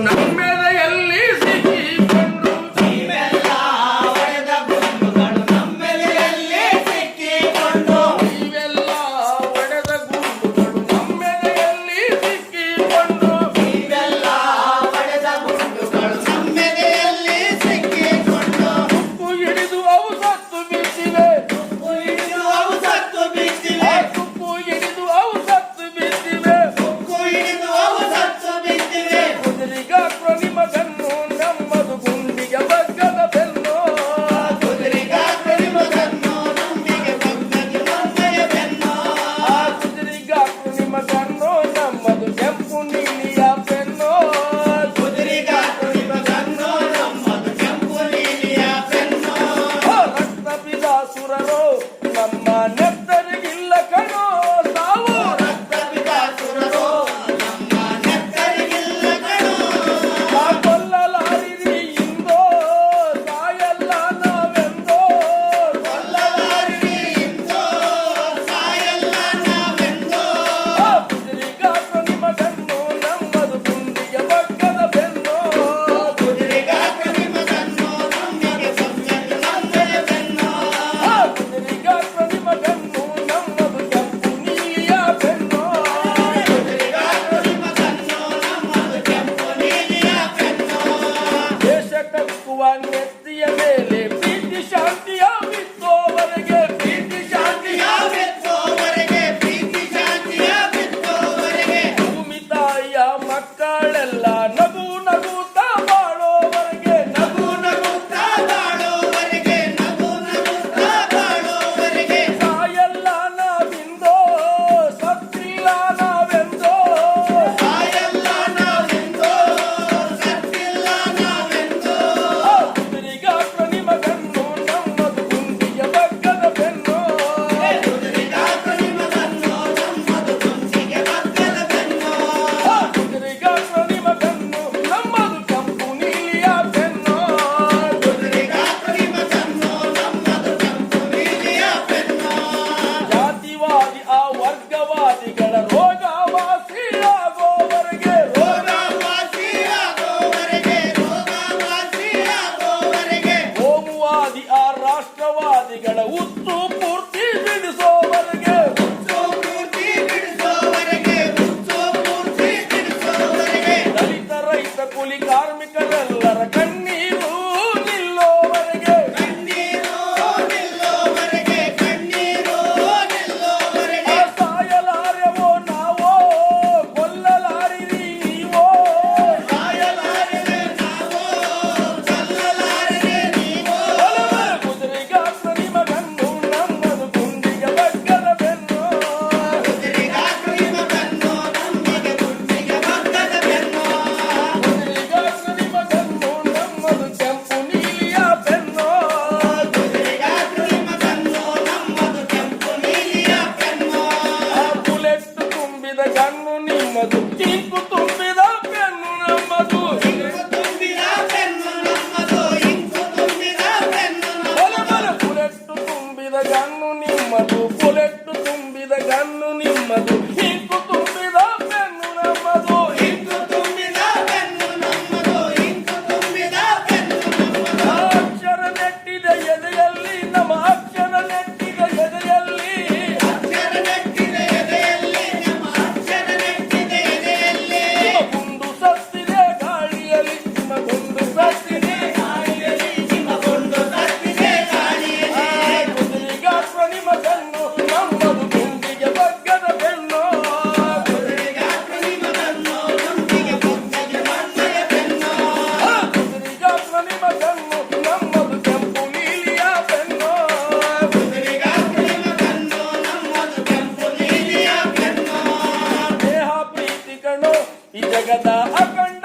ನಮ್ಮೆದೆಯಲ್ಲಿ ಸಿಕ್ಕಿಕೊಂಡು ನೀವೆಲ್ಲ ಒಡೆದ ಗುಂಡುಗಳು ನಮ್ಮೆದೆಯಲ್ಲಿ ಸಿಕ್ಕಿಕೊಂಡು ನೀವೆಲ್ಲ ಒಡೆದ ಗುಂಡುಗಳು ನಮ್ಮೆದೆಯಲ್ಲಿ ಸಿಕ್ಕಿಕೊಂಡು ನೀವೆಲ್ಲ ಒಡೆದ ಗುಂಡುಗಳು ನಮ್ಮೆದೆಯಲ್ಲಿ ಸಿಕ್ಕಿಕೊಂಡು ತುಪ್ಪು ಹಿಡಿದು ಅವು ಸತ್ತು ಬಿದ್ದಿವೆ ತುಪ್ಪು ಹಿಡಿದು ಅವು ಸತ್ತು ಬಿದ್ದಿವೆ ತುಪ್ಪು ಹಿಡಿದು ಅವು ಸತ್ತು ಬಿದ್ದಿವೆ ತುಪ್ಪು ಹಿಡಿದು ಅವು ಸತ್ತು ಬಿದ್ದಿವೆ ಕುದುರಿಗಾಕ್ರೋ ನಿಮಗನ್ನು ನಮ್ಮದು ಗುಂಡಿಗೆ ಬಗ್ಗದ ಬೆನ್ನು ಕುದುರೆಗಾಕ್ರೋ ನಿಮಗನ್ನು ನಮ್ಮಿಗೆ ಬಗ್ಗದು ನಮ್ಮೆಯ ಬೆನ್ನು ಕುದುರಿಗಾಕ್ರೋ ನಿಮಗನ್ನು ನಮ್ಮದು ಕೆಂಪು ನೀಲಿಯ ಬೆನ್ನು ಕುದುರೆಗಾಕ್ರೋ ನಿಮಗನ್ನು ನಮ್ಮದು ಕೆಂಪು ನೀಲಿಯ ಬೆನ್ನು ರಕ್ತ ಬಿದಾಸುರರು ನಮ್ಮ ನೆತ್ತರಿಗಿಲ್ಲ ಕಣೋ ತಾವು ರಕ್ತ ಬಿದಾಸುರರು ನಮ್ಮ ನೆತ್ತರಿಗಿಲ್ಲ ಕಣೋ ಕೊಲ್ಲಲಾರಿರಿ ಇಂದೋ ಸಾಯಲ್ಲ ನಾವೆಂದೋ ಕೊಲ್ಲಲಾರಿರಿ ಇಂದೋ ಸಾಯಲ್ಲ ನಾವೆಂದೋ ಕುದುರಿಗಾಕ್ರೋ ನಿಮಗನ್ನು ನಮ್ಮದು ಗುಂಡಿಗೆ ಬಗ್ಗದ ಬೆನ್ನು ಕುದುರೆಗಾಕ್ರೋ ನಿಮಗನ್ನು ನಮ್ಮಿಗೆ ಬಗ್ಗದು ನಮ್ಮೆಯ ಬೆನ್ನು ಕುದುರಿಗಾಕ್ರೋ ನಿಮಗನ್ನು ನಮ್ಮದು ಕೆಂಪು ನೀಲಿಯ ಬೆನ್ನು ಕುದುರೆಗಾಕ್ರೋ ನಿಮಗನ್ನು ನಮ್ಮದು ಕೆಂಪು ನೀಲಿಯ ಬೆನ್ನು ದೇಶ ಕಟ್ಟುವ ನೆತ್ತಿಯ ಮೇಲೆ ಪ್ರೀತಿ ಶಾಂತಿಯ ಬಿತ್ತೋವರೆಗೆ ಪ್ರೀತಿ ಶಾಂತಿಯ ಬಿತ್ತೋವರೆಗೆ ಪ್ರೀತಿ ಶಾಂತಿಯ ಬಿತ್ತೋವರೆಗೆ ಭೂಮಿ ತಾಯಿಯ ಮಕ್ಕಳೆಲ್ಲ ನಗು ನಗುತ್ತಾ ಬಾಳೋವರೆಗೆ ನಗು ನಗುತ್ತಾ ಬಾಳೋವರೆಗೆ ನಗು ನಗುತ್ತಾ ಬಾಳೋವರೆಗೆ ಸಾಯಲ್ಲ ನಾವಿಂದೋ ಸತ್ತಿಲ್ಲ ನಾವೆಂದೋ ಸಾಯಲ್ಲ ನಾವೆಂದೋ ಸತ್ತಿಲ್ಲ ನಾವೆಂದೋ ಕುದುರಿಗಾಕ್ರೋ ನಿಮಗನ್ನು ನಮ್ಮದು ಗುಂಡಿಗೆ ಬಗ್ಗದ ಬೆನ್ನು ಕುದುರೆಗಾಕ್ರೋ ನಿಮಗನ್ನು ನಮ್ಮದು ಗುಂಡಿಗೆ ಬಗ್ಗದ ಬೆನ್ನು ಕುದುರಿಗಾಕ್ರೋ ನಿಮಗನ್ನು ನಮ್ಮದು ಕೆಂಪು ನೀಲಿಯ ಬೆನ್ನು ಕುದುರೆಗಾಕ್ರೋ ನಿಮಗನ್ನು ನಮ್ಮದು ಕೆಂಪು ನೀಲಿಯ ಬೆನ್ನು ಜಾತಿವಾದಿ ಆ ವರ್ಗವಾದಿಗಳ ರೋಗವಾಸಿಯಾಗೋವರೆಗೆ ರೋಗವಾಸಿಯಾಗೋವರೆಗೆ ಕೋಮುವಾದಿ ಆ ರಾಷ್ಟ್ರವಾದಿಗಳ ಉತ್ತು ಪೂರ್ತಿ ಬಿಡಿಸೋವರೆಗೆ ಹುಚ್ಚು ಪೂರ್ತಿ ಬಿಡಿಸೋವರೆಗೆ ಹುಚ್ಚು ಪೂರ್ತಿ ಬಿಡಿಸೋವರೆಗೆ ದಲಿತ ರೈತ ಕೂಲಿ ಕಾರ್ಮಿಕರೆಲ್ಲರ ಕಣ್ಣೀರು ನಿಲ್ಲೋವರೆಗೆ ಕಣ್ಣೀರು ನಿಲ್ಲೋವರೆಗೆ ಕಣ್ಣೀರು ನಿಲ್ಲೋವರೆಗೆ ಸಾಯಲಾರೆವೋ ನಾವೋ ಕೊಲ್ಲಲಾರಿರಿ ನೀವೋ ಸಾಯಲಾರದೆ ನಾವು ಕೊಲ್ಲಲಾರದೆ ನೀವು ಕುದುರಿಗಾಕ್ರೋ ನಿಮಗನ್ನು ನಮ್ಮದು ಗುಂಡಿಗೆ ಬಗ್ಗದ ಬೆನ್ನು ಕುದುರೆಗಾಕ್ರೋ ನಿಮಗನ್ನು ನಮ್ಮಿಗೆ ಗುಂಡಿಗೆ ಬಗ್ಗದ ಬೆನ್ನು ಕುದುರಿಗಾಕ್ರೋ ನಿಮಗನ್ನು ನಮ್ಮದು ಕೆಂಪು ನೀಲಿಯ ಬೆನ್ನು ಕುದುರೆಗಾಕ್ರೋ ನಿಮಗನ್ನು ನಮ್ಮದು ಕೆಂಪು ನೀಲಿಯ ಬೆನ್ನು ಬುಲೆಟ್ ತುಂಬಿದ ಗನ್ನು ನಿಮ್ಮದು ಕಿಂಕು ತುಂಬಿದ ಬೆನ್ನು ನಮ್ಮದು ಇಂಕು ತುಂಬಿದ ಬೆನ್ನು ನಮ್ಮದು ಇಂಕು ತುಂಬಿದ ಬೆನ್ನು ಬುಲೆಟ್ ತುಂಬಿದ ಗನ್ನು ನಿಮ್ಮದು ಬುಲೆಟ್ ತುಂಬಿದ ಗನ್ನು ನಿಮ್ಮದು ಕಿಂಕು ತುಂಬಿದ ಬೆನ್ನು ನಮ್ಮದು ಇಂಕು ತುಂಬಿದ ಬೆನ್ನು ನಮ್ಮದು ಇಂಕು ತುಂಬಿದ ಬೆನ್ನು ನಮ್ಮದು ಅಕ್ಷರ ನೆಟ್ಟಿದ ಎದೆಯಲ್ಲಿ ನಮ್ಮ ಅಕ್ಷರ ನೆಟ್ಟಿದ ಎದೆಯಲ್ಲಿ ಅಕ್ಷರ ನೆಟ್ಟಿದ ಎದೆಯಲ್ಲಿ ನಮ್ಮ ಅಕ್ಷರ ನೆಟ್ಟಿದ ಎದೆಯಲ್ಲಿ ನಿಮ್ಮ ಗುಂಡು ಸತ್ತಿದೆ ಗಾಳಿಯಲ್ಲಿ ನಿಮ್ಮ ಗುಂಡು ಸತ್ತಿದೆ ಗಾಳಿಯಲ್ಲಿ ನಿಮ್ಮ ಗೊಂಡು ಸತ್ತಿದೆ ಗಾಳಿಯಲ್ಲಿ ಕುದುರಿಗಾಕ್ರೋ ನಿಮಗನ್ನು ನಮ್ಮದು ಗುಂಡಿಗೆ ಬಗ್ಗದ ಬೆನ್ನು ಕುದುರೆಗಾಕ್ರೋ ನಿಮಗನ್ನು ನಮ್ಮಿಗೆ ಬಗ್ಗದ ನಮ್ಮೆಯ ಬೆನ್ನು ಕುದುರಿಗಾಕ್ರೋ ನಿಮಗನ್ನು ನಮ್ಮದು ಕೆಂಪು ನೀಲಿಯ ಬೆನ್ನು ಕುದುರೆಗಾಕ್ರೋ ನಿಮಗನ್ನು ನಮ್ಮದು ಕೆಂಪು ನೀಲಿಯ ಬೆನ್ನು ದೇಹ ಪ್ರೀತಿ ಕಣೋ ಈ ಜಗದ ಅಖಂಡ